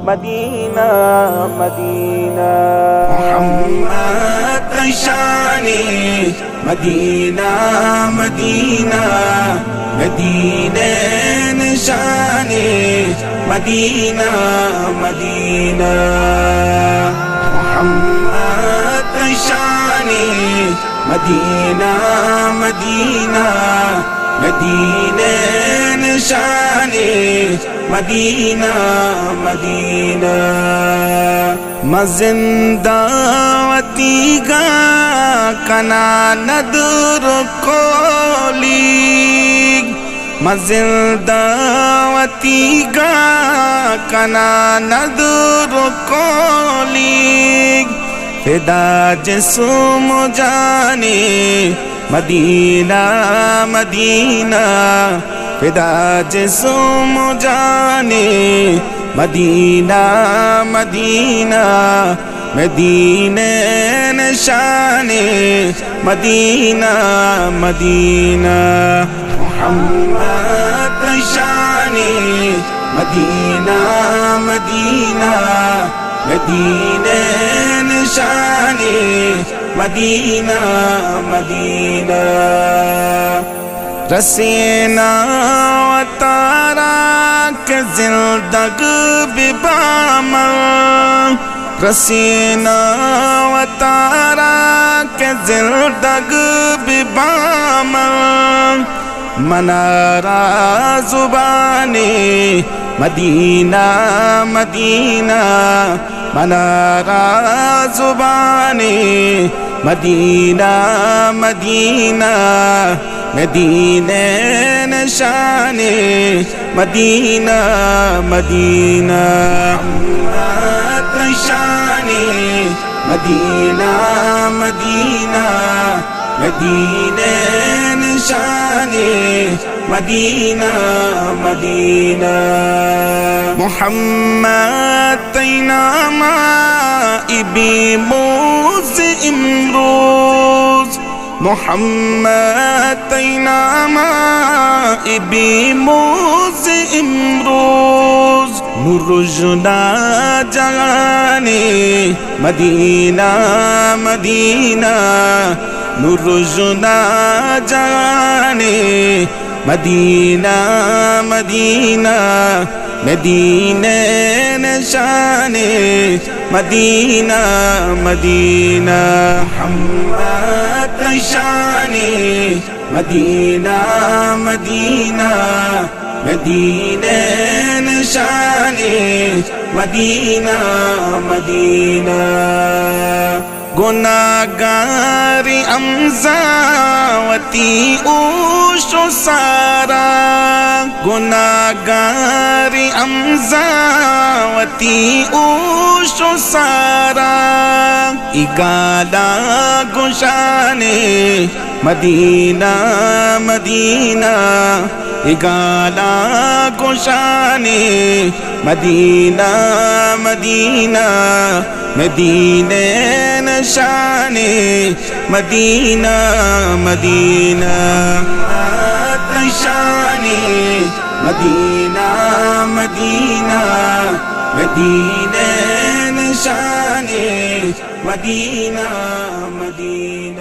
Medina Medina. Mohammad शाने Medina Madina, मदीने शाने मदीना मदीना। मोहम्मद शाने मदीना मदीना, मदीने शाने मदीना मदीना। मजिंदावती गा कना नदर कोली, मजिंदावती गा कना नदर कोली। फिदा जिस्म जाने मदीना मदीना, फिदा जिस्म जाने मदीना मदीना। मदीने निशाने मदीना मदीना। मोहम्मद शाने मदीना मदीना, मदीने निशाने मदीना मदीना। रसीना तारा के जिंदग बिबामल, रसीना तारा के जिंदग बिबामल। मनारा जुबाने मदीना मदीना, मनारा जुबाने मदीना मदीना। मदीने निशाने मदीना मदीना। मोहम्मद शाने मदीना मदीना, मदीने निशाने मदीना मदीना। मुहम्मद तैनामा इबी मूस इमरोज, मुहम्मद तैनामा इबी मूस इमरोज। नूरुजना जाने मदीना मदीना, नूरुजना जाने मदीना मदीना। मदीने निशाने मदीना मदीना। मोहम्मद शाने मदीना मदीना, मदीने निशाने मदीना मदीना। गुनाहगारी अमजावती ऊशो सारा, गुनाहगारी अमजावती ऊशो सारा। इगाला गुशाने मदीना मदीना, इगाला गुशाने मदीना मदीना। मदीने निशाने मदीना मदीना। शाने मदीना मदीना, मदीने निशाने मदीना मदीना।